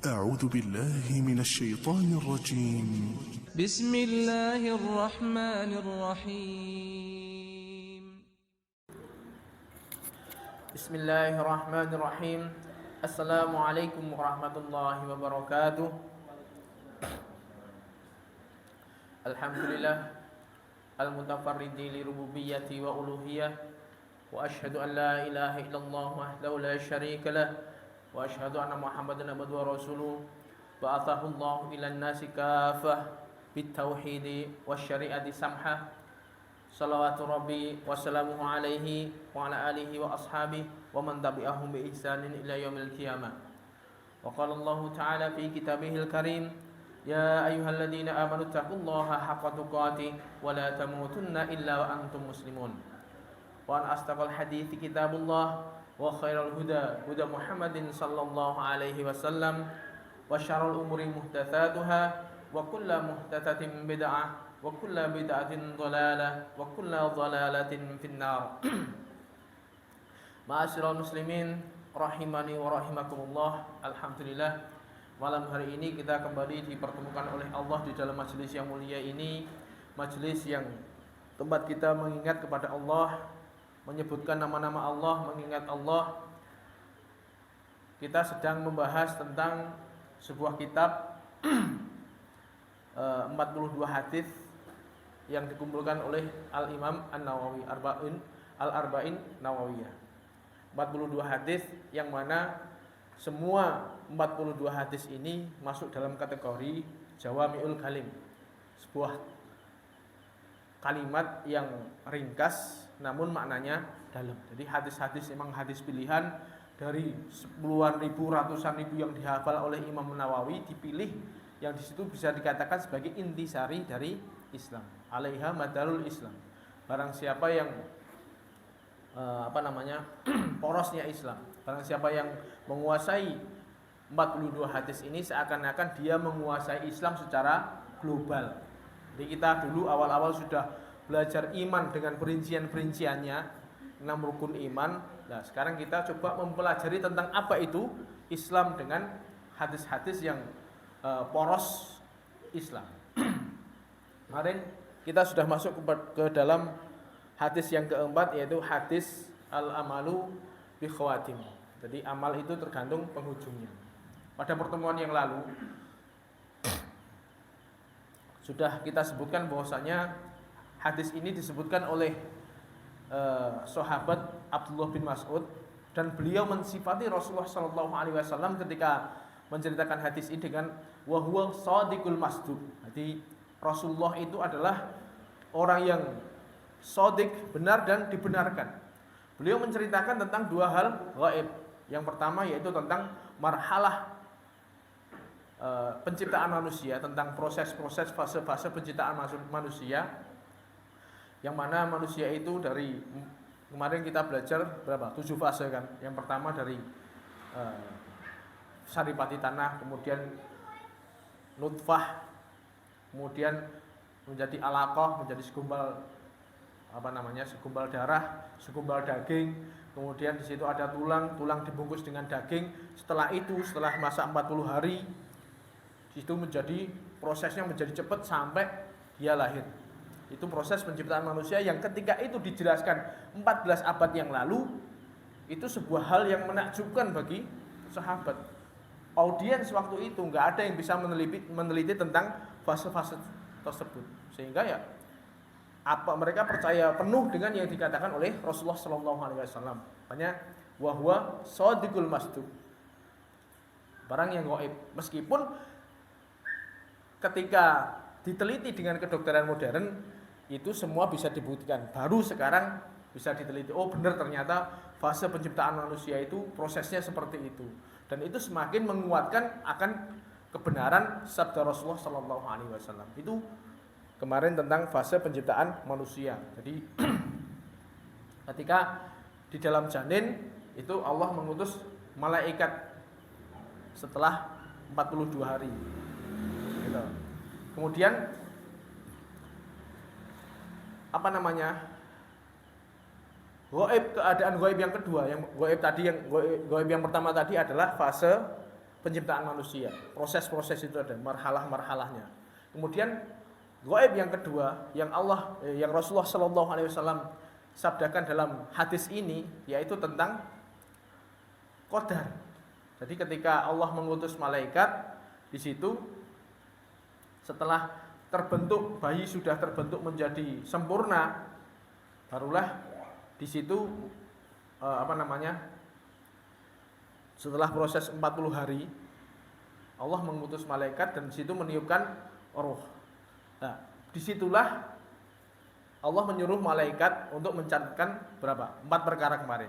أعوذ بالله من الشيطان الرجيم. بسم الله الرحمن الرحيم. بسم الله الرحمن الرحيم. السلام عليكم ورحمة الله وبركاته. الحمد لله المتفرد لربوبيته وألوهيته، وأشهد أن لا إله إلا الله وحده لا شريك له، وأشهد أن محمدا عبده ورسوله بعثه الله إلى الناس كافة بالتوحيد والشريعة سمحة، صلوات ربي وسلامه عليه وعلى آله وأصحابه ومن تبعهم بإحسان إلى يوم القيامة. وقال الله تعالى في كتابه الكريم: يا أيها الذين آمنوا اتقوا الله حق تقاته ولا تموتن إلا وأنتم مسلمون. وأن أصدق الحديث كتاب الله، وخير الهدى هدى محمد صلى الله عليه وسلم، وشر الأمور محدثاتها، وكل محدثة بدعة، وكل بدعة ضلالة، وكل ضلالة في النار. Ma'asyiral muslimin rahimani wa rahimakumullah. Alhamdulillah, malam hari ini kita kembali dipertemukan oleh Allah di dalam majelis yang mulia ini, majelis yang tempat kita mengingat kepada Allah, menyebutkan nama-nama Allah, mengingat Allah. Kita sedang membahas tentang sebuah kitab 42 hadis yang dikumpulkan oleh Al-Imam An-Nawawi, Al-Arba'in Nawawiyah. 42 hadis yang mana semua 42 hadis ini masuk dalam kategori Jawami'ul Kalim, sebuah kalimat yang ringkas namun maknanya dalam. Jadi hadis-hadis memang hadis pilihan dari puluhan ribu, ratusan ribu yang dihafal oleh Imam Nawawi, dipilih yang di situ bisa dikatakan sebagai intisari dari Islam. Alaiha madarul Islam. Barang siapa yang porosnya Islam, barang siapa yang menguasai 42 hadis ini, seakan-akan dia menguasai Islam secara global. Jadi kita dulu awal-awal sudah belajar iman dengan perincian-perinciannya, 6 rukun iman. Nah, sekarang kita coba mempelajari tentang apa itu Islam dengan hadis-hadis yang poros Islam. Kemarin kita sudah masuk ke dalam hadis yang keempat, yaitu hadis al-amalu bi khawatim. Jadi amal itu tergantung penghujungnya. Pada pertemuan yang lalu sudah kita sebutkan bahwasanya hadis ini disebutkan oleh sahabat Abdullah bin Mas'ud, dan beliau mensifati Rasulullah SAW ketika menceritakan hadis ini dengan wa huwa shadiqul masduq. Jadi Rasulullah itu adalah orang yang shadiq, benar dan dibenarkan. Beliau menceritakan tentang dua hal gaib. Yang pertama yaitu tentang marhalah penciptaan manusia, tentang proses-proses fase-fase penciptaan manusia, yang mana manusia itu dari kemarin kita belajar berapa? 7 fase kan. Yang pertama dari saripati tanah, kemudian nutfah, kemudian menjadi alaqah, menjadi segumpal darah, segumpal daging, kemudian di situ ada tulang dibungkus dengan daging. Setelah itu, setelah masa 40 hari, itu prosesnya menjadi cepat sampai dia lahir. Itu proses penciptaan manusia yang ketika itu dijelaskan 14 abad yang lalu, itu sebuah hal yang menakjubkan bagi sahabat. Audiens waktu itu nggak ada yang bisa meneliti tentang fase-fase tersebut, sehingga ya mereka percaya penuh dengan yang dikatakan oleh Rasulullah SAW. Makanya wa huwa shadiqul masduq, barang yang gaib. Meskipun ketika diteliti dengan kedokteran modern, itu semua bisa dibuktikan. Baru sekarang bisa diteliti, oh benar ternyata fase penciptaan manusia itu prosesnya seperti itu. Dan itu semakin menguatkan akan kebenaran sabda Rasulullah SAW. Itu kemarin tentang fase penciptaan manusia. Jadi ketika di dalam janin itu Allah mengutus malaikat setelah 42 hari. Gitu. Kemudian gaib, keadaan gaib yang kedua, yang gaib yang pertama tadi adalah fase penciptaan manusia. Proses-proses itu ada, marhalah-marhalahnya. Kemudian gaib yang kedua yang Rasulullah Shallallahu Alaihi Wasallam sabdakan dalam hadis ini yaitu tentang qadar. Jadi ketika Allah mengutus malaikat di situ setelah terbentuk bayi sudah terbentuk menjadi sempurna, barulah di situ setelah proses 40 hari Allah mengutus malaikat dan di situ meniupkan roh. Nah, disitulah Allah menyuruh malaikat untuk mencatatkan berapa? 4 perkara kemarin.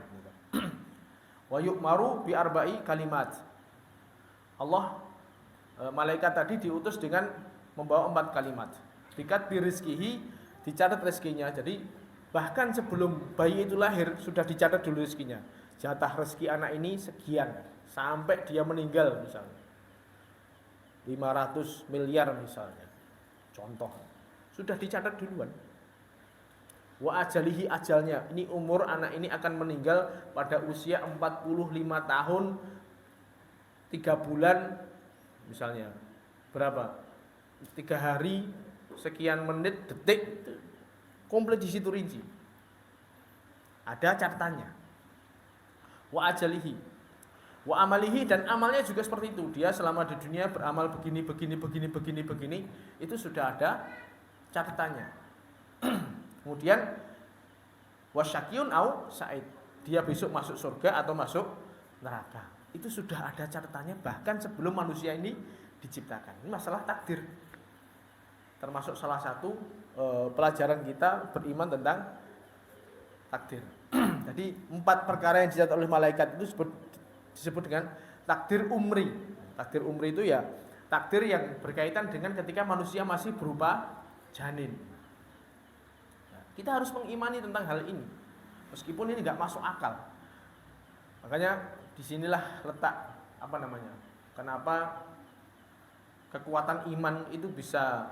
Wa yu'maru bi arba'i kalimat. Malaikat tadi diutus dengan membawa 4 kalimat. Bikat bi rizkihi, dicatat rezekinya. Jadi bahkan sebelum bayi itu lahir sudah dicatat dulu rezekinya. Jatah rezeki anak ini sekian sampai dia meninggal misalnya. 500 miliar misalnya. Contoh. Sudah dicatat duluan. Wa ajalihi, ajalnya. Ini umur anak ini akan meninggal pada usia 45 tahun 3 bulan misalnya. Berapa? 3 hari sekian menit detik komplit di situ rinci. Ada catatannya. Wa ajalihi, wa amalihi, dan amalnya juga seperti itu. Dia selama di dunia beramal begini, itu sudah ada catatannya. Kemudian wasyakyun au sa'id, dia besok masuk surga atau masuk neraka. Itu sudah ada catatannya bahkan sebelum manusia ini diciptakan. Ini masalah takdir. Termasuk salah satu pelajaran kita beriman tentang takdir. Jadi 4 perkara yang dicatat oleh malaikat itu disebut dengan takdir umri. Takdir umri itu ya takdir yang berkaitan dengan ketika manusia masih berupa janin. Kita harus mengimani tentang hal ini, meskipun ini nggak masuk akal. Makanya disinilah letak kenapa kekuatan iman itu bisa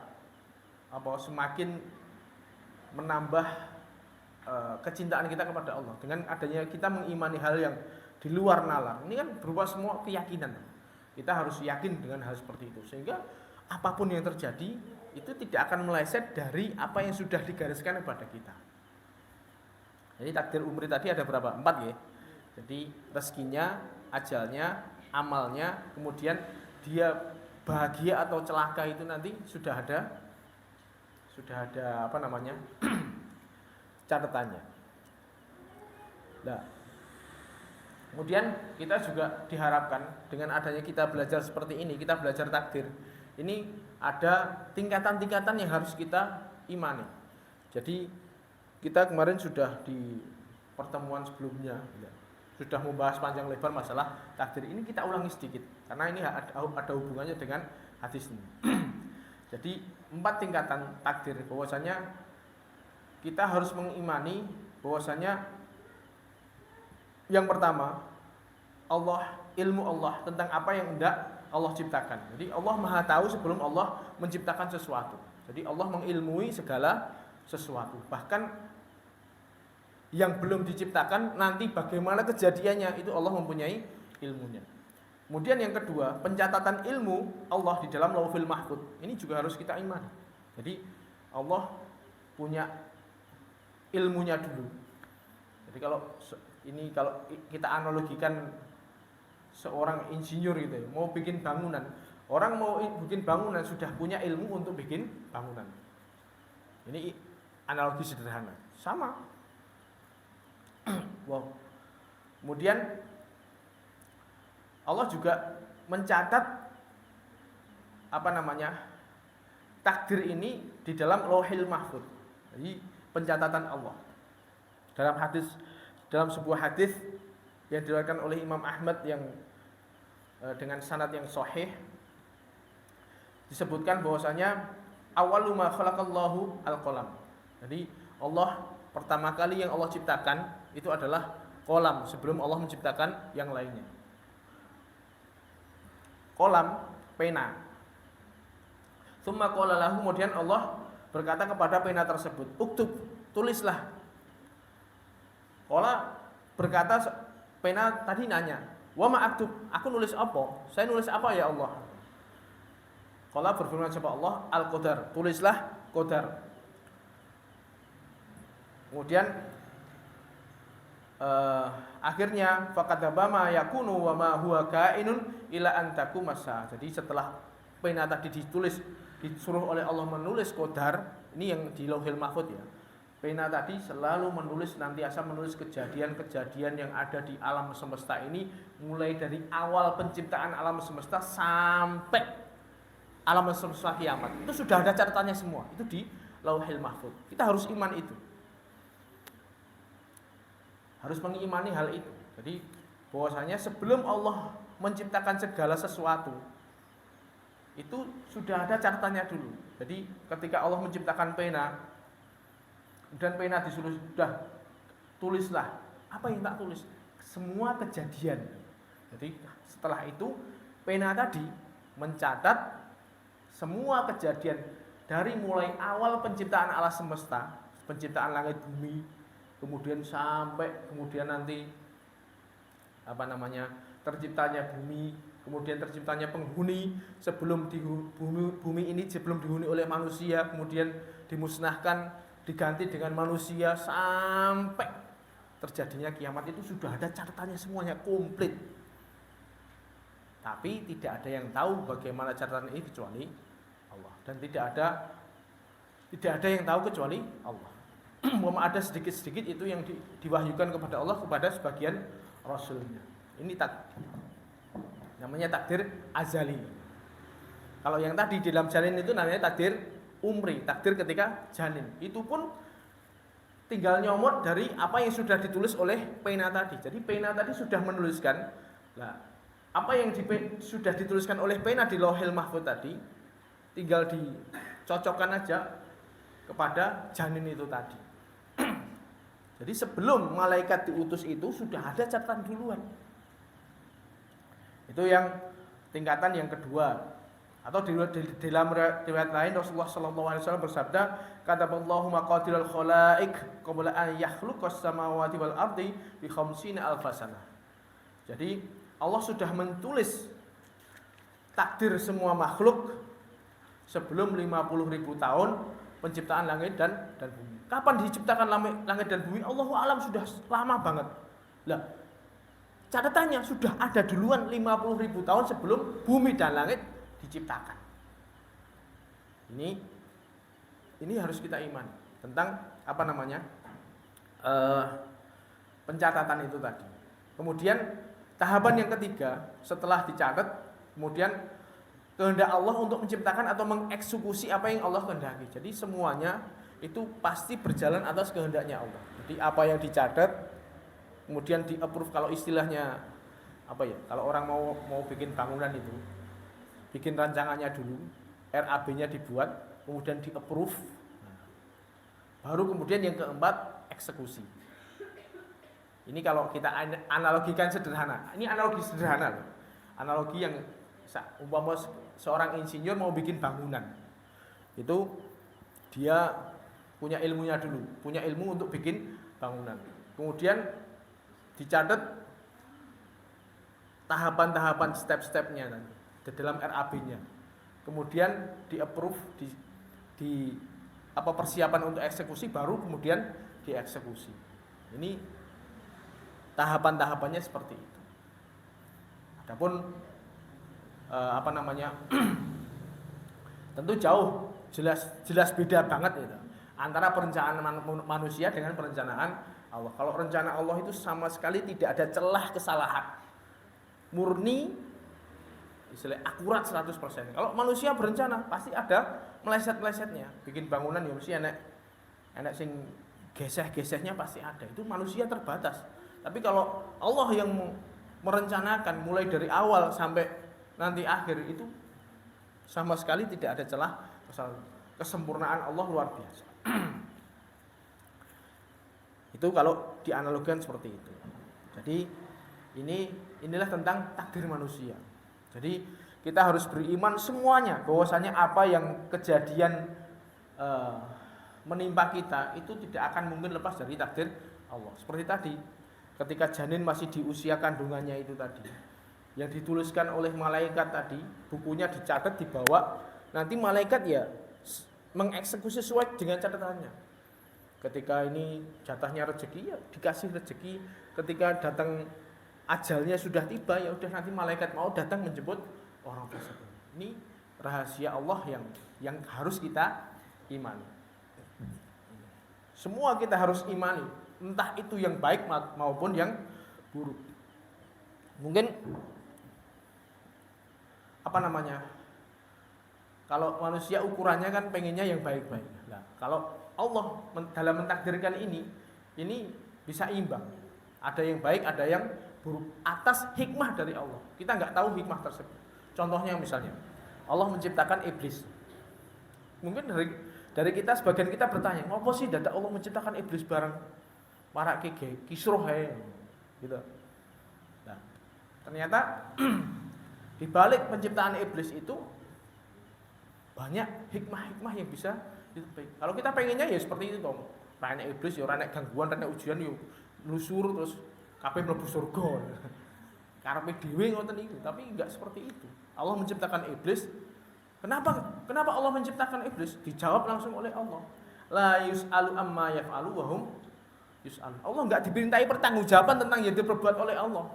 semakin menambah kecintaan kita kepada Allah dengan adanya kita mengimani hal yang di luar nalar. Ini kan berupa semua keyakinan. Kita harus yakin dengan hal seperti itu sehingga apapun yang terjadi itu tidak akan meleset dari apa yang sudah digariskan kepada kita. Jadi takdir umri tadi ada berapa? 4 ya. Jadi rezekinya, ajalnya, amalnya, kemudian dia bahagia atau celaka itu nanti sudah ada catatannya. Nah, kemudian kita juga diharapkan dengan adanya kita belajar seperti ini, kita belajar takdir. Ini ada tingkatan-tingkatan yang harus kita imani. Jadi kita kemarin sudah di pertemuan sebelumnya sudah membahas panjang lebar masalah takdir. Ini kita ulangi sedikit karena ini ada hubungannya dengan hadis ini. Jadi 4 tingkatan takdir, bahwasanya kita harus mengimani bahwasanya yang pertama ilmu Allah tentang apa yang hendak Allah ciptakan. Jadi Allah Maha tahu sebelum Allah menciptakan sesuatu. Jadi Allah mengilmui segala sesuatu. Bahkan yang belum diciptakan nanti bagaimana kejadiannya itu Allah mempunyai ilmunya. Kemudian yang kedua, pencatatan ilmu Allah di dalam Lauhul Mahfuz. Ini juga harus kita imani. Jadi Allah punya ilmunya dulu. Jadi kalau kita analogikan seorang insinyur gitu ya, mau bikin bangunan. Orang mau bikin bangunan sudah punya ilmu untuk bikin bangunan. Ini analogi sederhana. Sama. Wow. Kemudian Allah juga mencatat takdir ini di dalam Lauhil Mahfuz. Jadi pencatatan Allah. Dalam sebuah hadis yang diriwayatkan oleh Imam Ahmad yang dengan sanad yang sahih disebutkan bahwasanya awwalu ma khalaqallahu al-qalam. Jadi Allah pertama kali yang Allah ciptakan itu adalah qalam sebelum Allah menciptakan yang lainnya. Qalam, pena. Tsumma qala lahu, kemudian Allah berkata kepada pena tersebut, "Uktub, tulislah." Qala berkata, pena tadi nanya, Wa ma aktub, aku nulis apa? Saya nulis apa ya Allah? Qala berfirman sapa Allah, al-qadar, tulislah qadar. Kemudian akhirnya faqadaba ma yakunu wa ma huwa kainun ila an taquma as-saah. Jadi setelah pena tadi disuruh oleh Allah menulis qadar, ini yang di Lauhil Mahfuz ya. Pena tadi selalu senantiasa menulis kejadian-kejadian yang ada di alam semesta ini, mulai dari awal penciptaan alam semesta sampai alam semesta kiamat. Itu sudah ada catatannya semua. Itu di Lauhil Mahfuz. Kita harus iman itu. Harus mengimani hal itu. Jadi bahwasanya sebelum Allah menciptakan segala sesuatu, itu sudah ada catatannya dulu. Jadi ketika Allah menciptakan pena, dan pena disuruh sudah tulislah, apa yang tak tulis? Semua kejadian. Jadi setelah itu pena tadi mencatat semua kejadian dari mulai awal penciptaan alam semesta, penciptaan langit bumi, kemudian sampai kemudian nanti terciptanya bumi, kemudian terciptanya penghuni sebelum bumi ini sebelum dihuni oleh manusia, kemudian dimusnahkan, diganti dengan manusia sampai terjadinya kiamat. Itu sudah ada catatannya semuanya komplit. Tapi tidak ada yang tahu bagaimana catatan ini kecuali Allah, dan tidak ada yang tahu kecuali Allah. Memang ada sedikit-sedikit itu yang diwahyukan kepada Allah kepada sebagian rasulnya. Ini namanya takdir azali. Kalau yang tadi di dalam janin itu namanya takdir umri, takdir ketika janin. Itu pun tinggal nyomot dari apa yang sudah ditulis oleh pena tadi. Jadi pena tadi sudah menuliskan. Nah, apa yang sudah dituliskan oleh pena di Lauhil Mahfuz tadi tinggal dicocokkan aja kepada janin itu tadi. Jadi sebelum malaikat diutus itu sudah ada catatan duluan. Itu yang tingkatan yang kedua. Atau di dalam riwayat lain Rasulullah SAW bersabda, kataballahu maqadirul khalaik qabla an yakhluqas samawati wal ardi bi 50 alfasana. Jadi Allah sudah menulis takdir semua makhluk sebelum 50.000 tahun penciptaan langit dan bumi. Kapan diciptakan langit dan bumi? Allahu alam, sudah lama banget. Lah, catatannya sudah ada duluan 50.000 tahun sebelum bumi dan langit diciptakan. Ini harus kita imani tentang pencatatan itu tadi. Kemudian tahapan yang ketiga setelah dicatat, kemudian kehendak Allah untuk menciptakan atau mengeksekusi apa yang Allah kehendaki. Jadi semuanya itu pasti berjalan atas kehendaknya Allah. Jadi apa yang dicatat kemudian di-approve, kalau istilahnya kalau orang mau bikin bangunan itu, bikin rancangannya dulu, RAB-nya dibuat, kemudian di-approve. Baru kemudian yang keempat, eksekusi. Ini kalau kita analogikan sederhana. Ini analogi sederhana loh. Analogi yang umpama seorang insinyur mau bikin bangunan. Itu dia punya ilmunya dulu, punya ilmu untuk bikin bangunan. Kemudian dicatat tahapan-tahapan step-stepnya nanti di dalam RAB-nya. Kemudian di-approve di persiapan untuk eksekusi, baru kemudian dieksekusi. Ini tahapan-tahapannya seperti itu. Adapun tentu jauh jelas beda banget itu antara perencanaan manusia dengan perencanaan Allah. Kalau rencana Allah itu sama sekali tidak ada celah kesalahan. Murni, istilahnya akurat 100%. Kalau manusia berencana pasti ada meleset-melesetnya. Bikin bangunan ya mesti enak sing geseh-gesehnya pasti ada. Itu manusia terbatas. Tapi kalau Allah yang merencanakan mulai dari awal sampai nanti akhir, itu sama sekali tidak ada celah kesalahan. Kesempurnaan Allah luar biasa. Itu kalau dianalogikan seperti itu. Jadi inilah tentang takdir manusia. Jadi kita harus beriman semuanya bahwasanya apa yang kejadian menimpa kita itu tidak akan mungkin lepas dari takdir Allah. Seperti tadi, ketika janin masih di usia kandungannya itu tadi, yang dituliskan oleh malaikat tadi, bukunya dicatat, dibawa, nanti malaikat ya mengeksekusi sesuai dengan catatannya. Ketika ini jatahnya rezeki, ya dikasih rezeki. Ketika datang ajalnya sudah tiba, ya udah nanti malaikat mau datang menjemput orang tersebut. Ini rahasia Allah yang harus kita imani. Semua kita harus imani, entah itu yang baik maupun yang buruk. Mungkin kalau manusia ukurannya kan pengennya yang baik-baik. Nah, kalau Allah dalam mentakdirkan ini bisa imbang. Ada yang baik, ada yang buruk atas hikmah dari Allah. Kita nggak tahu hikmah tersebut. Contohnya misalnya, Allah menciptakan iblis. Mungkin dari kita sebagian kita bertanya, apa sih dadak Allah menciptakan iblis bareng para kisruh gitu. Nah, ternyata di balik penciptaan iblis itu banyak hikmah-hikmah yang bisa dipetik. Kalau kita pengennya ya seperti itu toh. Rane iblis ya rane gangguan, rane ujian yo lusur terus kabeh mlebu surga. Karepe dhewe ngoten niku, tapi enggak seperti itu. Allah menciptakan iblis. Kenapa Allah menciptakan iblis? Dijawab langsung oleh Allah. La yus'alu amma yaf'alu wa hum yus'alu. Allah enggak dimintai pertanggungjawaban tentang yang diperbuat oleh Allah.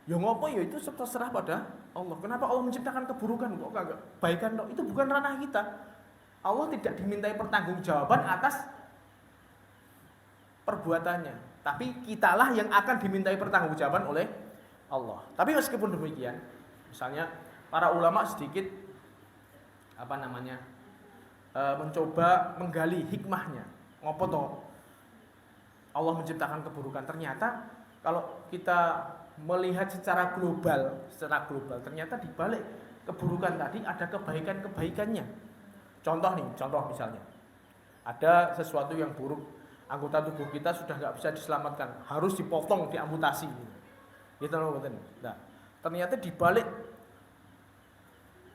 Ya ngopo ya itu terserah pada Allah. Kenapa Allah menciptakan keburukan kok kagak baikan dok? Itu bukan ranah kita. Allah tidak dimintai pertanggungjawaban atas perbuatannya, tapi kitalah yang akan dimintai pertanggungjawaban oleh Allah. Tapi meskipun demikian, misalnya para ulama sedikit mencoba menggali hikmahnya. Ngopo toh Allah menciptakan keburukan? Ternyata kalau kita melihat secara global, ternyata di balik keburukan tadi ada kebaikan-kebaikannya. Contoh misalnya, ada sesuatu yang buruk, anggota tubuh kita sudah nggak bisa diselamatkan, harus dipotong, diamputasi. Gitu loh, betul. Nah, ternyata di balik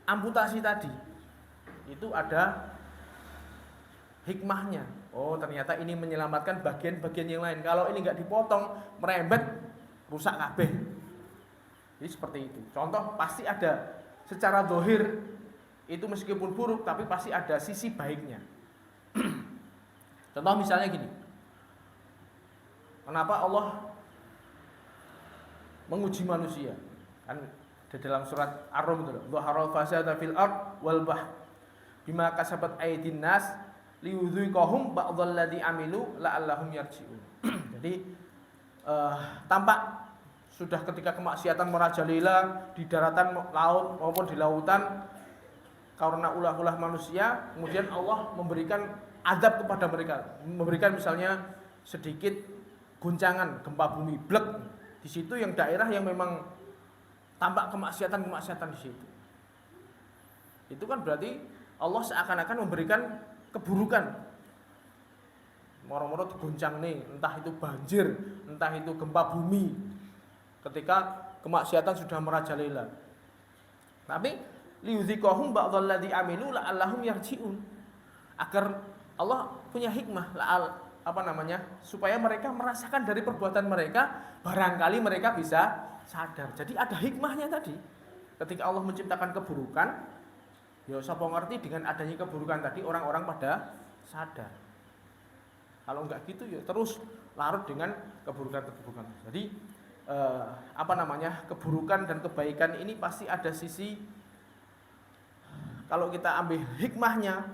amputasi tadi itu ada hikmahnya. Oh, ternyata ini menyelamatkan bagian-bagian yang lain. Kalau ini nggak dipotong, merembet, rusak kabeh. Jadi seperti itu. Contoh pasti ada secara zahir itu meskipun buruk tapi pasti ada sisi baiknya. Contoh misalnya gini. Kenapa Allah menguji manusia? Kan di dalam surat Ar-Rum itu loh. Dhaharal fasada fil ard wal bahr bima kasabat aydin nas liyudhiqahum ba'dalladzi amilu la'allahum yarji'un. Jadi tampak sudah ketika kemaksiatan merajalela di daratan laut maupun di lautan karena ulah-ulah manusia, kemudian Allah memberikan azab kepada mereka, memberikan misalnya sedikit guncangan gempa bumi blek di situ yang daerah yang memang tampak kemaksiatan di situ. Itu kan berarti Allah seakan-akan memberikan keburukan. Moro-moro diguncang nih, entah itu banjir, entah itu gempa bumi ketika kemaksiatan sudah merajalela. Tapi liyudhiqahum ba'dalladzi amilu la'allahum yarji'un. Agar Allah punya hikmah supaya mereka merasakan dari perbuatan mereka, barangkali mereka bisa sadar. Jadi ada hikmahnya tadi. Ketika Allah menciptakan keburukan, ya sapa ngerti dengan adanya keburukan tadi orang-orang pada sadar. Kalau enggak gitu ya terus larut dengan keburukan-keburukan. Jadi keburukan dan kebaikan ini pasti ada sisi, kalau kita ambil hikmahnya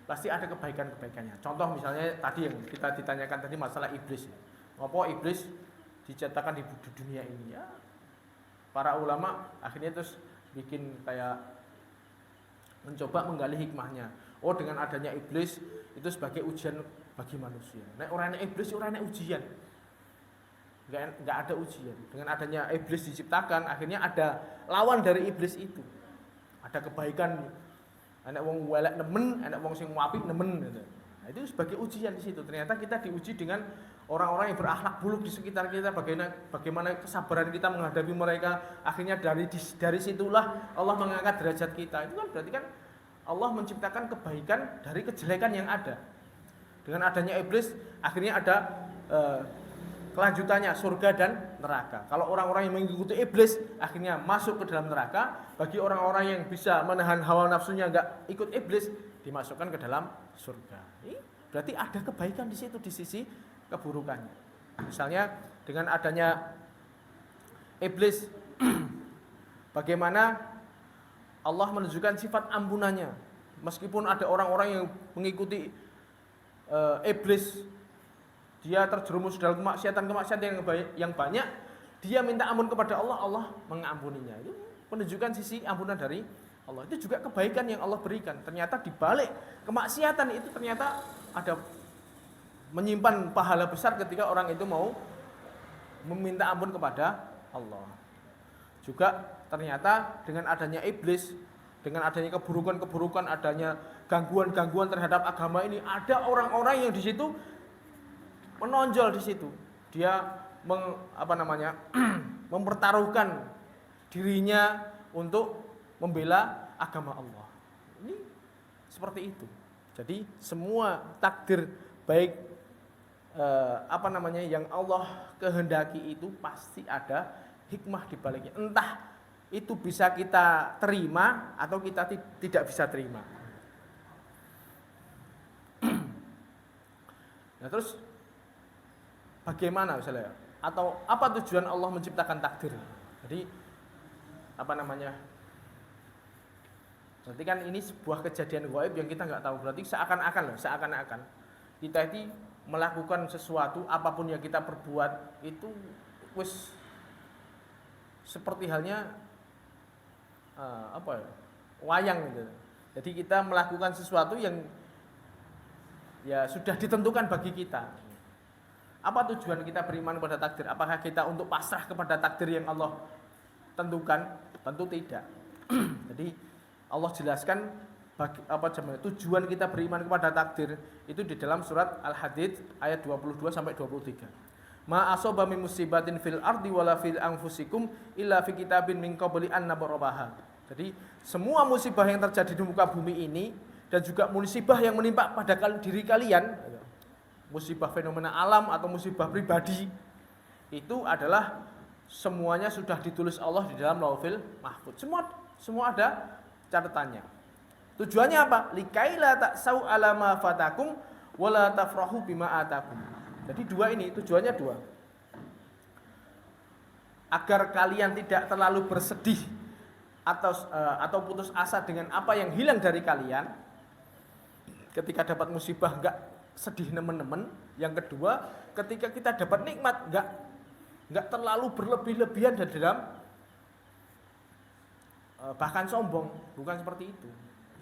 pasti ada kebaikan-kebaikannya. Contoh misalnya tadi yang kita ditanyakan tadi masalah iblis. Ngapa iblis diciptakan di dunia ini ya? Para ulama akhirnya terus bikin kayak mencoba menggali hikmahnya. Oh, dengan adanya iblis itu sebagai ujian bagi manusia. Nek ora ana iblis ora ana ujian. Enggak ada ujian. Dengan adanya iblis diciptakan, akhirnya ada lawan dari iblis itu. Ada kebaikan. Anak wong welek nemen, anak wong sing apik nemen gitu. Nah, itu sebagai ujian di situ. Ternyata kita diuji dengan orang-orang yang berakhlak buruk di sekitar kita, bagaimana kesabaran kita menghadapi mereka. Akhirnya dari situlah Allah mengangkat derajat kita. Itu kan berarti kan Allah menciptakan kebaikan dari kejelekan yang ada. Dengan adanya iblis, akhirnya ada kelanjutannya surga dan neraka. Kalau orang-orang yang mengikuti iblis akhirnya masuk ke dalam neraka. Bagi orang-orang yang bisa menahan hawa nafsunya enggak ikut iblis, dimasukkan ke dalam surga. Ini berarti ada kebaikan di situ di sisi keburukannya. Misalnya dengan adanya iblis, bagaimana Allah menunjukkan sifat ampunannya. Meskipun ada orang-orang yang mengikuti iblis, dia terjerumus dalam kemaksiatan yang banyak, dia minta ampun kepada Allah, Allah mengampuninya. Itu menunjukkan sisi ampunan dari Allah. Itu juga kebaikan yang Allah berikan. Ternyata di balik kemaksiatan itu ternyata ada menyimpan pahala besar ketika orang itu mau meminta ampun kepada Allah. Juga ternyata dengan adanya iblis, dengan adanya keburukan-keburukan, adanya gangguan-gangguan terhadap agama ini, ada orang-orang yang di situ menonjol di situ. Dia mempertaruhkan dirinya untuk membela agama Allah. Ini seperti itu. Jadi semua takdir baik yang Allah kehendaki itu pasti ada hikmah di baliknya. Entah itu bisa kita terima atau kita tidak bisa terima. Nah terus bagaimana misalnya? Atau apa tujuan Allah menciptakan takdir? Jadi berarti kan ini sebuah kejadian gaib yang kita nggak tahu. Berarti seakan-akan kita ini melakukan sesuatu apapun yang kita perbuat itu wis seperti halnya wayang gitu. Jadi kita melakukan sesuatu yang ya sudah ditentukan bagi kita. Apa tujuan kita beriman kepada takdir? Apakah kita untuk pasrah kepada takdir yang Allah tentukan? Tentu tidak. Jadi Allah jelaskan tujuan kita beriman kepada takdir itu di dalam surat Al-Hadid ayat 22 sampai 23. Ma asaba min musibatin fil ardi wala fil anfusikum illa fi kitabin min qabli an nabrabaha. Jadi semua musibah yang terjadi di muka bumi ini dan juga musibah yang menimpa pada diri kalian, musibah fenomena alam atau musibah pribadi, itu adalah semuanya sudah ditulis Allah di dalam Lauhul Mahfuz. Semua ada catatannya. Tujuannya apa? Likaila taksau ala ma fatakum wala tafrahu bima atakum. Jadi tujuannya dua. Agar kalian tidak terlalu bersedih atau putus asa dengan apa yang hilang dari kalian. Ketika dapat musibah enggak sedih nemen-nemen. Yang kedua, ketika kita dapat nikmat enggak terlalu berlebih-lebihan dan dalam bahkan sombong, bukan seperti itu.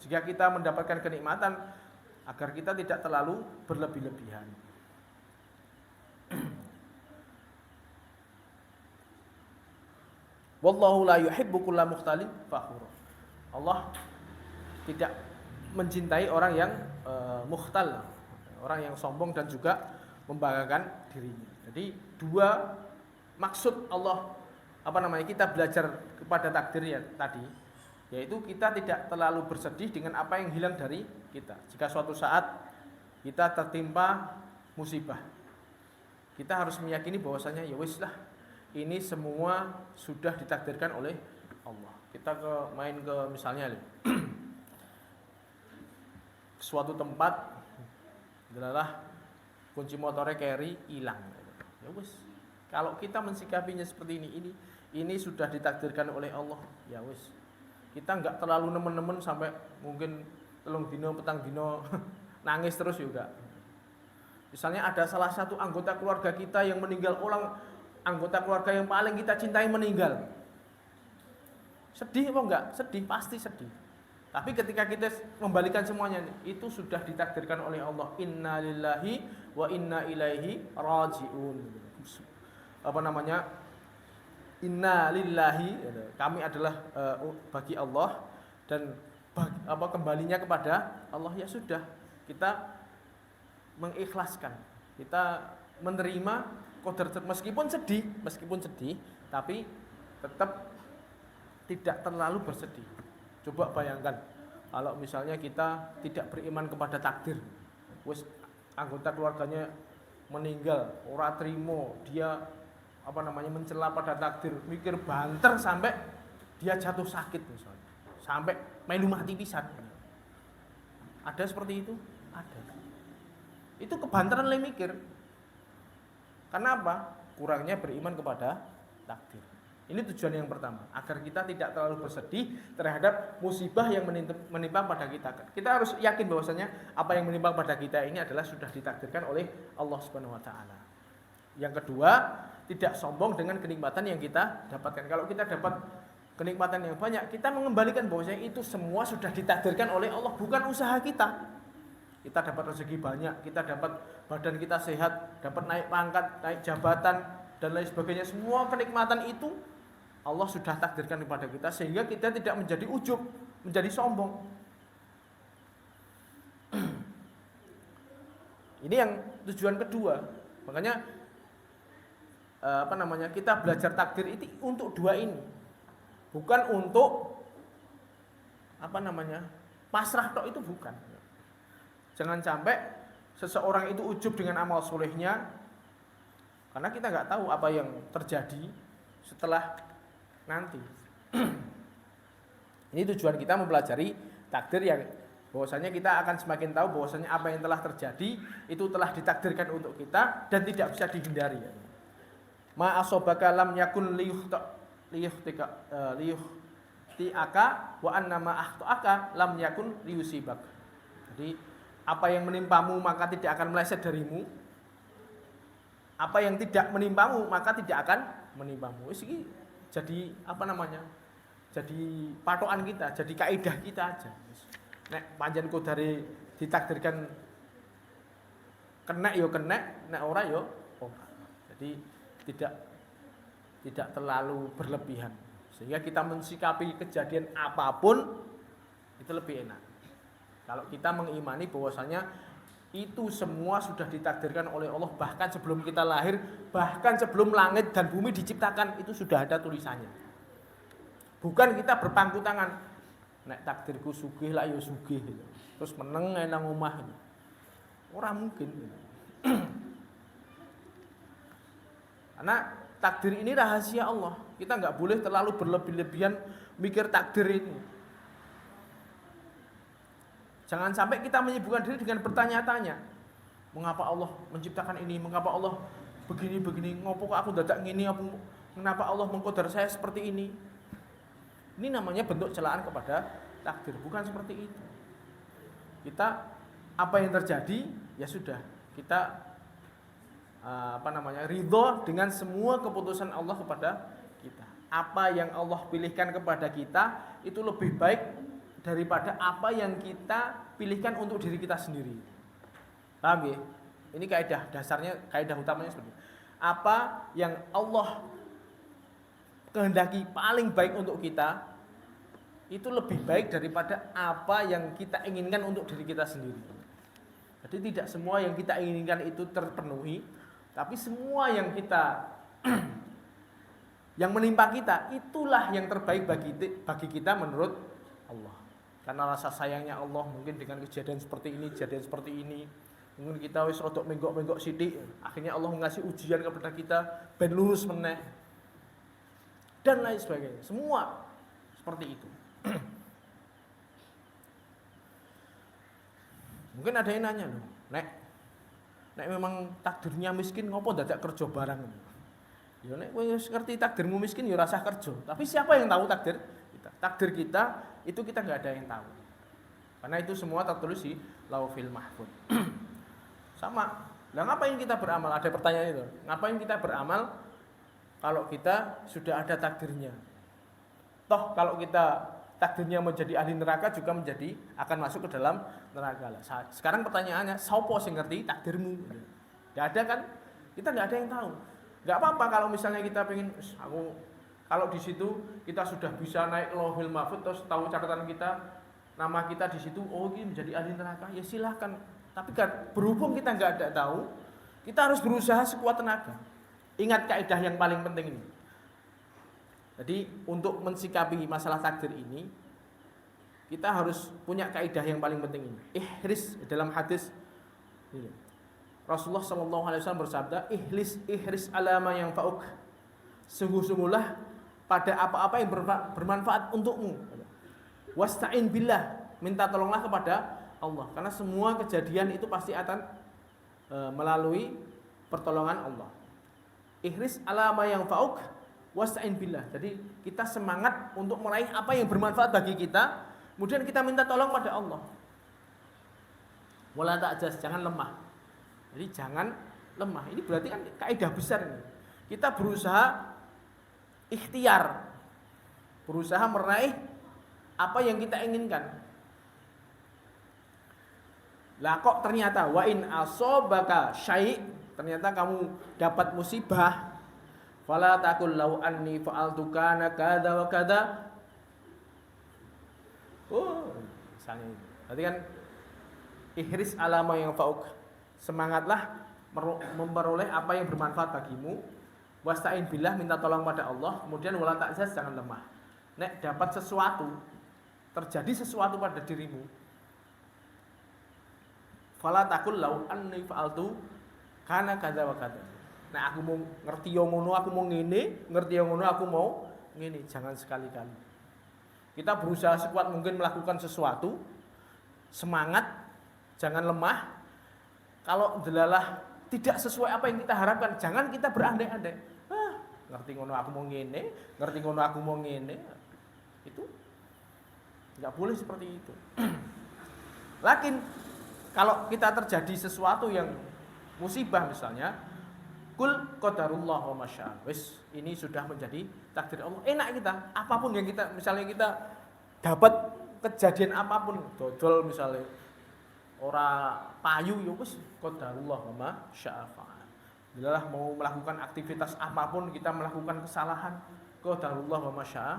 Jika kita mendapatkan kenikmatan, agar kita tidak terlalu berlebih-lebihan. Wallahu la yuhibbu kulla mukhtalin fakhur. Allah tidak mencintai orang yang mukhtal, orang yang sombong dan juga membanggakan dirinya. Jadi dua maksud Allah kita belajar kepada takdirnya tadi, yaitu kita tidak terlalu bersedih dengan apa yang hilang dari kita. Jika suatu saat kita tertimpa musibah, kita harus meyakini bahwasanya ya wis lah, ini semua sudah ditakdirkan oleh Allah. Kita main ke misalnya suatu tempat adalah kunci motornya carry hilang. Ya wis, kalau kita mensikapinya seperti ini sudah ditakdirkan oleh Allah. Ya wis, kita enggak terlalu nemen-nemen sampai mungkin petang dino nangis terus juga. Misalnya ada salah satu anggota keluarga kita yang meninggal, anggota keluarga yang paling kita cintai meninggal. Sedih apa enggak? Sedih, pasti sedih. Tapi ketika kita membalikan semuanya, itu sudah ditakdirkan oleh Allah. Inna lillahi wa inna ilaihi raji'un. Inna lillahi, kami adalah bagi Allah, dan kembalinya kepada Allah. Ya sudah, kita mengikhlaskan, kita menerima qadar, meskipun sedih, tapi tetap tidak terlalu bersedih. Coba bayangkan kalau misalnya kita tidak beriman kepada takdir, wis anggota keluarganya meninggal, ora trimo, dia mencela pada takdir, mikir banter sampai dia jatuh sakit misalnya. Sampai melu mati pisan. Ada seperti itu? Ada. Itu kebanteran le mikir. Karena apa? Kurangnya beriman kepada takdir. Ini tujuan yang pertama, agar kita tidak terlalu bersedih terhadap musibah yang menimpa pada kita. Kita harus yakin bahwasanya apa yang menimpa pada kita ini adalah sudah ditakdirkan oleh Allah Subhanahu wa taala. Yang kedua, tidak sombong dengan kenikmatan yang kita dapatkan. Kalau kita dapat kenikmatan yang banyak, kita mengembalikan bahwasanya itu semua sudah ditakdirkan oleh Allah, bukan usaha kita. Kita dapat rezeki banyak, kita dapat badan kita sehat, dapat naik pangkat, naik jabatan dan lain sebagainya. Semua kenikmatan itu Allah sudah takdirkan kepada kita sehingga kita tidak menjadi ujub, menjadi sombong. Ini yang tujuan kedua. Makanya kita belajar takdir itu untuk dua ini. Bukan untuk pasrah tok, itu bukan. Jangan sampai seseorang itu ujub dengan amal solehnya, karena kita nggak tahu apa yang terjadi setelah nanti. Ini tujuan kita mempelajari takdir, yang bahwasanya kita akan semakin tahu bahwasanya apa yang telah terjadi itu telah ditakdirkan untuk kita dan tidak bisa dihindari. Ma asobaka lam yakun liyuhtiaka wa annama akhtaaka lam yakun liyusibak. Jadi apa yang menimpamu maka tidak akan meleset darimu. Apa yang tidak menimpamu maka tidak akan menimpamu. Ini jadi jadi patokan kita, jadi kaidah kita aja. Nek panjen kodare ditakdirkan kena yo kena, nek ora yo ora. Jadi tidak terlalu berlebihan, sehingga kita mensikapi kejadian apapun itu lebih enak. Kalau kita mengimani bahwasanya itu semua sudah ditakdirkan oleh Allah, bahkan sebelum kita lahir, bahkan sebelum langit dan bumi diciptakan, itu sudah ada tulisannya. Bukan kita berpangku tangan, nek takdirku sugih lah ya sugih, terus meneng nang omah. Ora mungkin. Karena takdir ini rahasia Allah. Kita nggak boleh terlalu berlebih-lebihan mikir takdir ini. Jangan sampai kita menyibukkan diri dengan bertanya-tanya. Mengapa Allah menciptakan ini? Mengapa Allah begini-begini? Ngopo kok aku dadak ngini? Kenapa Allah mengqadar saya seperti ini? Ini namanya bentuk celaan kepada takdir, bukan seperti itu. Kita apa yang terjadi ya sudah, kita ridho dengan semua keputusan Allah kepada kita. Apa yang Allah pilihkan kepada kita itu lebih baik daripada apa yang kita pilihkan untuk diri kita sendiri. Paham ya? Ini kaidah dasarnya, kaidah utamanya seperti itu. Apa yang Allah kehendaki paling baik untuk kita itu lebih baik daripada apa yang kita inginkan untuk diri kita sendiri. Jadi tidak semua yang kita inginkan itu terpenuhi, tapi semua yang kita yang menimpa kita itulah yang terbaik bagi kita menurut Allah. Karena rasa sayangnya Allah mungkin dengan kejadian seperti ini, mungkin kita wis rodok menggok-menggok sithik, akhirnya Allah ngasih ujian kepada kita ben lurus meneh. Dan lain sebagainya. Semua seperti itu. Mungkin ada yang nanya loh, Nek memang takdirnya miskin ngopo dadak kerja barang. Ya nek kowe wis ngerti takdirmu miskin ya rasah kerja. Tapi siapa yang tahu takdir kita? Takdir kita itu kita nggak ada yang tahu. Karena itu semua tertulis di Lauhil Mahfuz. Sama. Lah ngapain kita beramal? Ada pertanyaan itu. Ngapain kita beramal kalau kita sudah ada takdirnya? Toh kalau kita takdirnya menjadi ahli neraka juga akan masuk ke dalam neraka. Sekarang pertanyaannya, sapa sing ngerti takdirmu? Enggak ada kan? Kita enggak ada yang tahu. Enggak apa-apa kalau misalnya kita pengen kalau di situ kita sudah bisa naik Lauhil Mahfuz terus tahu catatan kita, nama kita di situ, oh ini menjadi ahli neraka, ya silahkan. Tapi kan berhubung kita enggak ada tahu, kita harus berusaha sekuat tenaga. Ingat kaidah yang paling penting ini. Jadi untuk mensikapi masalah takdir ini, kita harus punya kaidah yang paling penting ini. Ihris dalam hadis ini. Rasulullah SAW bersabda, ihris alama yang fauk. Sungguh-sungguhlah pada apa-apa yang bermanfaat untukmu. Wasta'in billah, minta tolonglah kepada Allah. Karena semua kejadian itu pasti akan melalui pertolongan Allah. Ihris alama yang fauk, wasta'in billah. Jadi kita semangat untuk meraih apa yang bermanfaat bagi kita, kemudian kita minta tolong pada Allah. Wala ta'jaz, jangan lemah. Jadi jangan lemah. Ini berarti kan kaidah besar ini. Kita berusaha ikhtiar, berusaha meraih apa yang kita inginkan. Lah kok ternyata wa in asobaka syai', ternyata kamu dapat musibah, fala taqul law anni fa'altu kana kadza wa kadza. Oh, misalnya itu. Berarti kan ihris alama yang fauk. Semangatlah memperoleh apa yang bermanfaat bagimu. Wasta'in billah, minta tolong pada Allah. Kemudian wala ta'jaz, jangan lemah. Nek dapat sesuatu, terjadi sesuatu pada dirimu, fala taqul law anni fa'altu kana kadza wa kadza. Nek aku mau ngerti yo ngono aku mau ngene, ngerti yo ngono aku mau ngene, jangan sekali-kali. Kita berusaha sekuat mungkin melakukan sesuatu, semangat, jangan lemah. Kalau delalah tidak sesuai apa yang kita harapkan, jangan kita berandai-andai. Ngerti ngono aku mau ngene, ngerti ngono aku mau ngene. Itu enggak boleh seperti itu. Lakin kalau kita terjadi sesuatu yang musibah misalnya, kul qadarullah wa masya. Wis, ini sudah menjadi takdir Allah. Enak kita, apapun yang kita, misalnya kita dapat kejadian apapun, dodol misalnya ora payu ya wis qadarullah wa ma syaa fa'al. Bilalah mau melakukan aktivitas apapun kita melakukan kesalahan, qadarullah wa ma syaa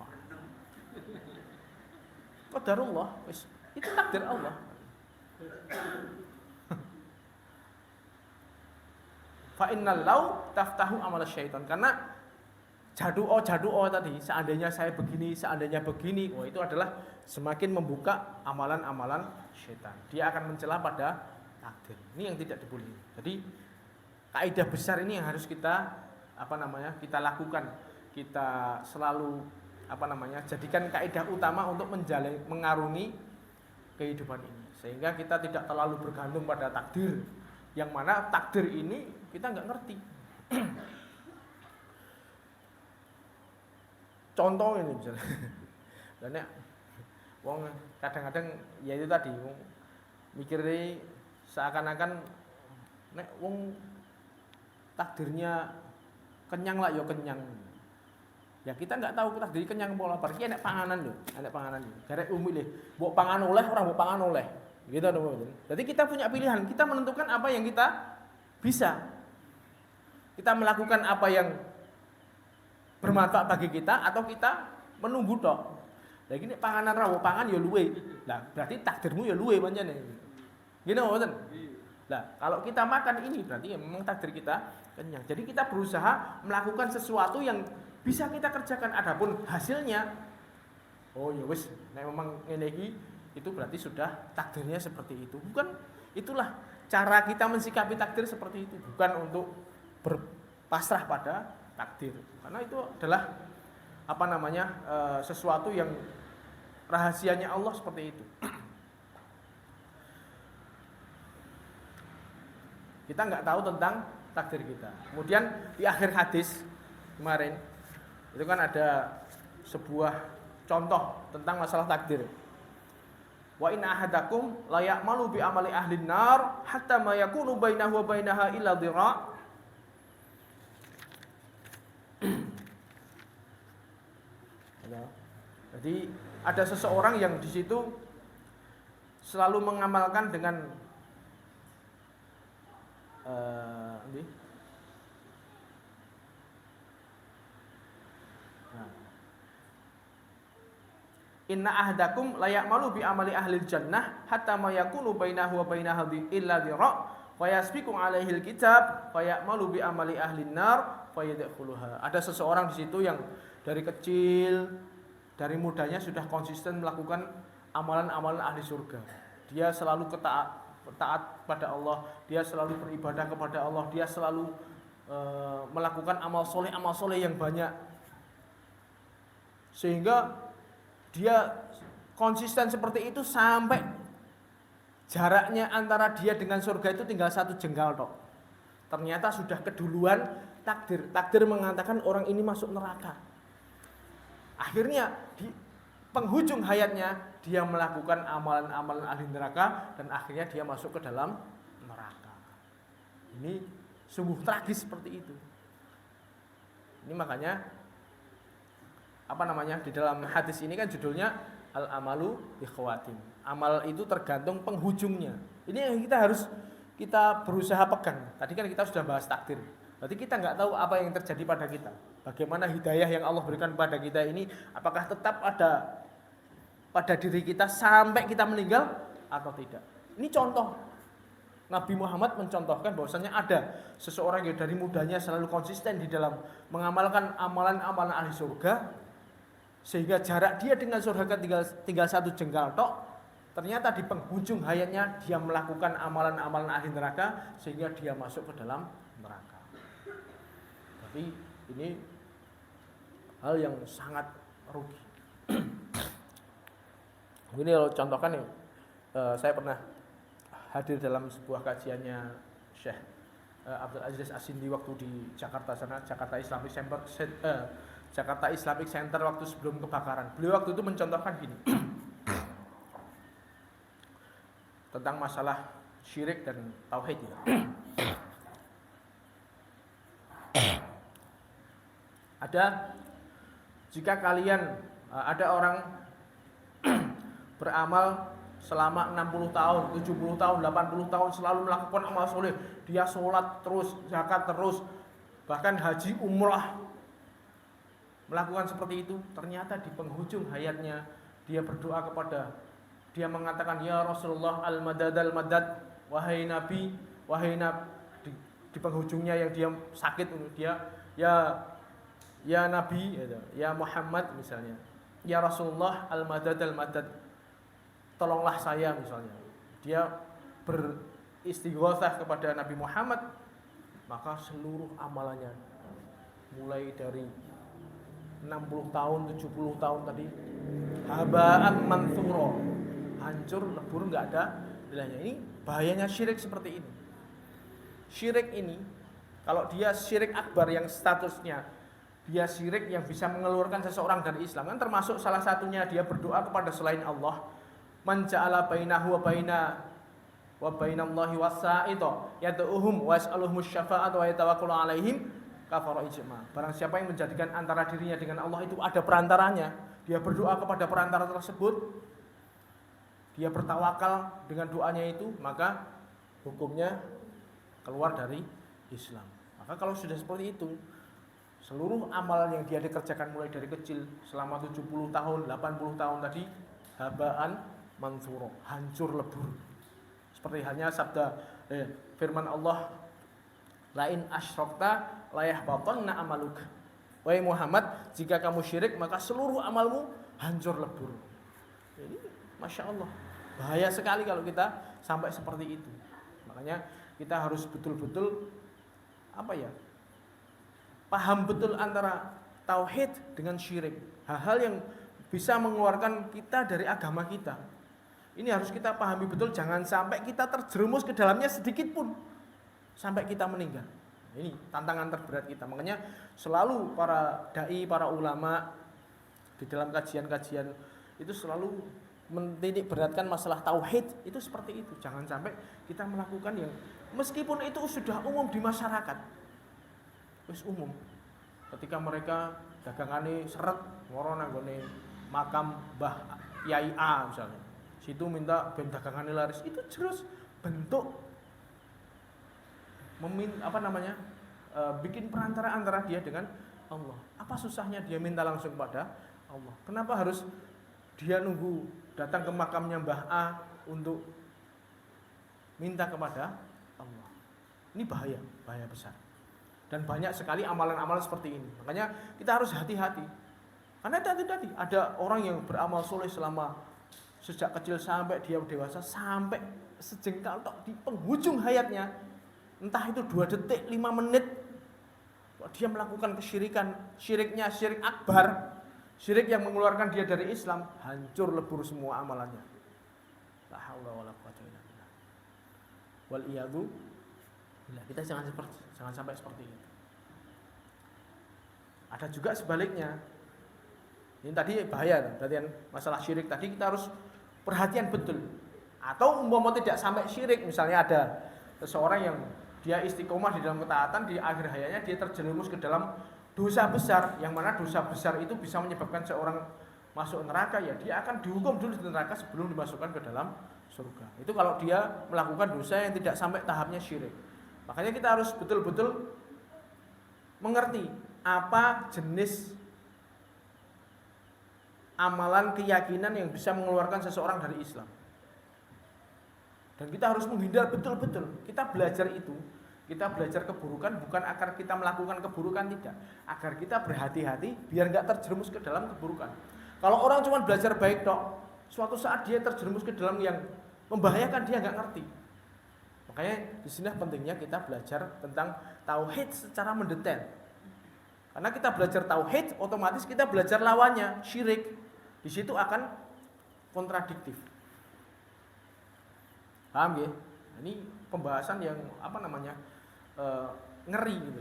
fa'al. Qadarullah wis itu takdir Allah. Fa innal law taftahu amal syaitan, karena jadu'o tadi, seandainya saya begini, seandainya begini, oh itu adalah semakin membuka amalan-amalan syaitan. Dia akan mencela pada takdir. Ini yang tidak diboleh. Jadi kaidah besar ini yang harus kita kita lakukan. Kita selalu jadikan kaidah utama untuk mengarungi kehidupan ini. Sehingga kita tidak terlalu bergantung pada takdir. Yang mana takdir ini kita nggak ngerti. Contoh ini misalnya. Dan wong kadang-kadang ya itu tadi wong mikirnya seakan-akan nek wong takdirnya kenyang lah ya kenyang. Ya kita enggak tahu takdir kenyang apa lapar. Iki enek panganan lho, enek panganan. Garek umile, mbok pangan oleh ora mbok pangan oleh. Gitu teman-teman. Jadi kita punya pilihan, kita menentukan apa yang kita bisa. Kita melakukan apa yang bermanfaat bagi kita atau kita menunggu tok. Lah iki nek panganan ra pangan ya luwe. Lah berarti takdirmu ya luwe pancene. Gini mboten? Lah kalau kita makan ini berarti ya memang takdir kita kenyang. Jadi kita berusaha melakukan sesuatu yang bisa kita kerjakan, adapun hasilnya oh ya wis nek memang ngene iki itu berarti sudah takdirnya seperti itu. Bukan, itulah cara kita mensikapi takdir seperti itu, bukan untuk berpasrah pada takdir. Karena itu adalah sesuatu yang rahasianya Allah seperti itu. Kita nggak tahu tentang takdir kita. Kemudian di akhir hadis kemarin itu kan ada sebuah contoh tentang masalah takdir. Wa inna ahadakum la ya'malu bi amali ahli nar hatta ma yakunu bainahu wa bainaha illa dhira'. Jadi ada seseorang yang di situ selalu mengamalkan dengan inna ahdakum la ya'malu bi amali ahli jannah hatta ma yakunu bainahu wa bainaha illa dhira' fa yasbiqu 'alaihi alkitab fa ya'malu bi amali ahli nar fa yadkhuluha. Ada seseorang di situ yang dari kecil, dari mudanya sudah konsisten melakukan amalan-amalan ahli surga. Dia selalu taat pada Allah, dia selalu beribadah kepada Allah, dia selalu melakukan amal soleh yang banyak, sehingga dia konsisten seperti itu sampai jaraknya antara dia dengan surga itu tinggal 1 jengkal tok. Ternyata sudah keduluan takdir mengatakan orang ini masuk neraka. Akhirnya di penghujung hayatnya dia melakukan amalan-amalan ahli neraka dan akhirnya dia masuk ke dalam neraka. Ini sungguh tragis seperti itu. Ini makanya di dalam hadis ini kan judulnya al-amalu bikhwatim. Amal itu tergantung penghujungnya. Ini yang kita berusaha pegang. Tadi kan kita sudah bahas takdir. Berarti kita nggak tahu apa yang terjadi pada kita. Bagaimana hidayah yang Allah berikan pada kita ini, apakah tetap ada pada diri kita sampai kita meninggal atau tidak. Ini contoh. Nabi Muhammad mencontohkan bahwasanya ada seseorang yang dari mudanya selalu konsisten di dalam mengamalkan amalan-amalan ahli surga, sehingga jarak dia dengan surga tinggal 1 jengkal tok. Ternyata di penghujung hayatnya dia melakukan amalan-amalan ahli neraka sehingga dia masuk ke dalam neraka. Tapi ini hal yang sangat rugi. Begini kalau contohkan nih, saya pernah hadir dalam sebuah kajiannya Syekh Abdul Aziz As-Sindi waktu di Jakarta sana, Jakarta Islamic Center waktu sebelum kebakaran. Beliau waktu itu mencontohkan gini. Tentang masalah syirik dan tauhid ya. Jika kalian ada orang beramal selama 60 tahun, 70 tahun, 80 tahun selalu melakukan amal soleh, dia sholat terus, zakat terus, bahkan haji umrah, melakukan seperti itu, ternyata di penghujung hayatnya dia berdoa dia mengatakan, ya Rasulullah al-madad al-madad, wahai Nabi, di penghujungnya yang dia sakit, dia ya Nabi, ya Muhammad misalnya, ya Rasulullah al-madad al-madad, tolonglah saya misalnya. Dia beristighotsah kepada Nabi Muhammad, maka seluruh amalannya mulai dari 60 tahun, 70 tahun tadi haba'an manthura, hancur lebur, enggak ada nilainya. Ini bahayanya syirik seperti ini. Syirik ini kalau dia syirik akbar yang statusnya dia syirik yang bisa mengeluarkan seseorang dari Islam, kan termasuk salah satunya dia berdoa kepada selain Allah. Man ja'ala bainahu wa bainallahi wasa'ita yad'uhum wa yas'aluhumus syafa'ata wa yatawakkalu 'alaihim kafara ijma. Barang siapa yang menjadikan antara dirinya dengan Allah itu ada perantaranya, dia berdoa kepada perantara tersebut, dia bertawakal dengan doanya itu, maka hukumnya keluar dari Islam. Maka kalau sudah seperti itu, seluruh amal yang dia dikerjakan mulai dari kecil selama 70 tahun, 80 tahun tadi habaan manthura, hancur lebur. Seperti halnya sabda firman Allah, la in asyrakta la yahbatanna amaluk. Wahai Muhammad, jika kamu syirik maka seluruh amalmu hancur lebur. Jadi Masya Allah, bahaya sekali kalau kita sampai seperti itu. Makanya kita harus betul-betul paham betul antara tauhid dengan syirik. Hal-hal yang bisa mengeluarkan kita dari agama kita. Ini harus kita pahami betul, jangan sampai kita terjerumus ke dalamnya sedikit pun sampai kita meninggal. Ini tantangan terberat kita. Makanya selalu para dai, para ulama di dalam kajian-kajian itu selalu menitik beratkan masalah tauhid itu seperti itu. Jangan sampai kita melakukan yang meskipun itu sudah umum di masyarakat. Wis umum. Ketika mereka dagangane seret ngoro nanggone makam Mbah Yai A misalnya. Situ minta ben dagangane laris, itu jelas bentuk bikin perantara antara dia dengan Allah. Apa susahnya dia minta langsung pada Allah? Kenapa harus dia nunggu datang ke makamnya Mbah A untuk minta kepada Allah? Ini bahaya besar. Dan banyak sekali amalan-amalan seperti ini. Makanya kita harus hati-hati. Karena tadi ada orang yang beramal soleh selama sejak kecil sampai dia dewasa, sampai sejengkal tok di penghujung hayatnya, entah itu 2 detik, 5 menit, dia melakukan kesyirikan, syiriknya syirik akbar, syirik yang mengeluarkan dia dari Islam, hancur lebur semua amalannya. La haula wala quwwata illa billah. Wal iyadu billah. Kita jangan sampai seperti itu. Ada juga sebaliknya. Ini tadi bahaya, perhatian masalah syirik tadi kita harus perhatian betul. Atau umpama tidak sampai syirik, misalnya ada seseorang yang dia istiqomah di dalam ketaatan, di akhir hayatnya dia terjerumus ke dalam dosa besar, yang mana dosa besar itu bisa menyebabkan seorang masuk neraka, ya dia akan dihukum dulu di neraka sebelum dimasukkan ke dalam surga. Itu kalau dia melakukan dosa yang tidak sampai tahapnya syirik. Makanya kita harus betul-betul mengerti apa jenis amalan keyakinan yang bisa mengeluarkan seseorang dari Islam. Dan kita harus menghindar betul-betul. Kita belajar itu, kita belajar keburukan bukan agar kita melakukan keburukan, tidak. Agar kita berhati-hati biar nggak terjerumus ke dalam keburukan. Kalau orang cuma belajar baik tok, suatu saat dia terjerumus ke dalam yang membahayakan, dia nggak ngerti. Makanya di sini pentingnya kita belajar tentang tauhid secara mendetail. Karena kita belajar tauhid, otomatis kita belajar lawannya, syirik. Di situ akan kontradiktif. Paham ya? Ini pembahasan yang ngeri gitu.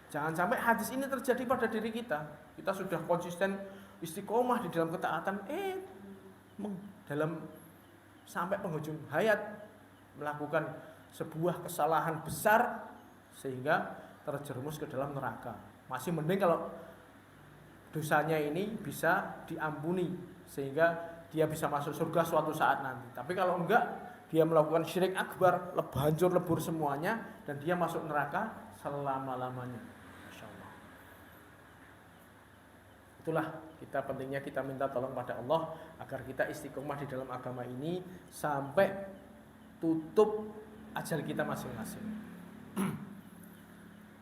Jangan sampai hadis ini terjadi pada diri kita. Kita sudah konsisten istiqomah di dalam ketaatan, dalam sampai penghujung hayat melakukan sebuah kesalahan besar sehingga terjerumus ke dalam neraka. Masih mending kalau dosanya ini bisa diampuni sehingga dia bisa masuk surga suatu saat nanti. Tapi kalau enggak, dia melakukan syirik akbar, hancur lebur semuanya, dan dia masuk neraka selama-lamanya. Insyaallah. Itulah pentingnya kita minta tolong pada Allah agar kita istiqomah di dalam agama ini sampai tutup ajal kita masing-masing.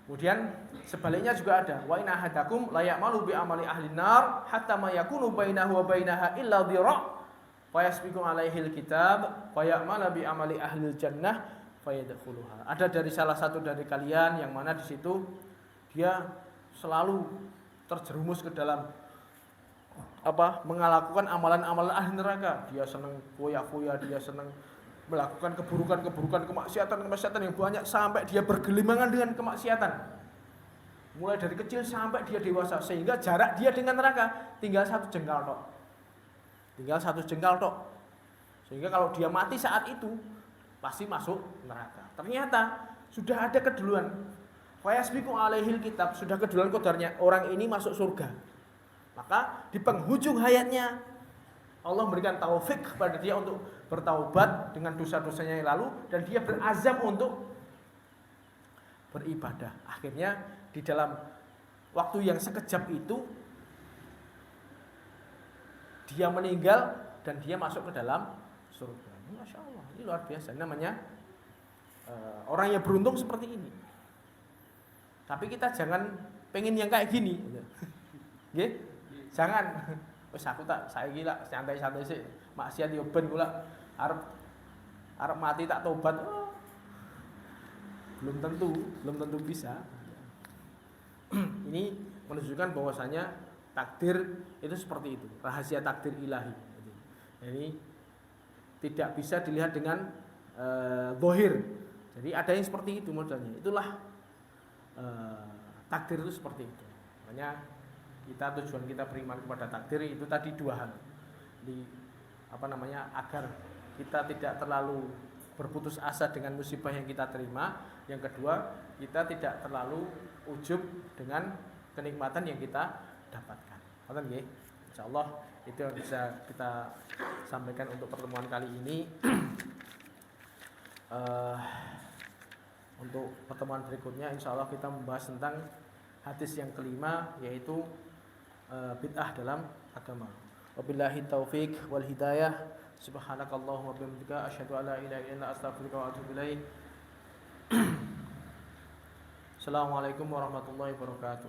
Kemudian sebaliknya juga ada, wa inna ahadakum la ya'malu bi amali ahli nar hatta ma yakunu bainahu wa bainaha illa dhira' fa yasbiqu alaihil kitab fa ya'malu bi amali ahli jannah fa yadkhuluha. Ada dari salah satu dari kalian yang mana di situ dia selalu terjerumus ke dalam melakukan amalan-amalan ahli neraka. Dia senang foya-foya, dia senang melakukan keburukan-keburukan, kemaksiatan yang banyak sampai dia bergelimangan dengan kemaksiatan. Mulai dari kecil sampai dia dewasa, sehingga jarak dia dengan neraka tinggal 1 jengkal tok. Sehingga kalau dia mati saat itu pasti masuk neraka. Ternyata sudah ada keduluan. Fayasbiqu alaihil kitab, sudah keduluan qadarnya orang ini masuk surga. Maka di penghujung hayatnya Allah memberikan taufik kepada dia untuk bertaubat dengan dosa-dosanya yang lalu, dan dia berazam untuk beribadah. Akhirnya di dalam waktu yang sekejap itu dia meninggal dan dia masuk ke dalam surga. Masya Allah, ini luar biasa. Ini namanya orang yang beruntung seperti ini. Tapi kita jangan pengen yang kayak gini. Nggih? Jangan. Wes aku saya gila santai-santai sih, maksiat yo ben kula arep mati tak tobat. Belum tentu bisa. Ini menunjukkan bahwasanya takdir itu seperti itu, rahasia takdir ilahi. Jadi tidak bisa dilihat dengan zahir. Jadi ada yang seperti itu modelnya. Itulah takdir itu seperti itu. Makanya tujuan kita beriman kepada takdir itu tadi 2 hal. Agar kita tidak terlalu berputus asa dengan musibah yang kita terima. Yang kedua, kita tidak terlalu ujub dengan kenikmatan yang kita dapatkan. Ngoten nggih? Insyaallah itu yang bisa kita sampaikan untuk pertemuan kali ini. Untuk pertemuan berikutnya insyaallah kita membahas tentang hadis yang kelima, yaitu bid'ah dalam agama. Wabillahi taufik wal hidayah. Subhanakallahumma wa bihamdika asyhadu an la ilaha illa anta astaghfiruka wa atubu ilaik. Assalamualaikum warahmatullahi wabarakatuh.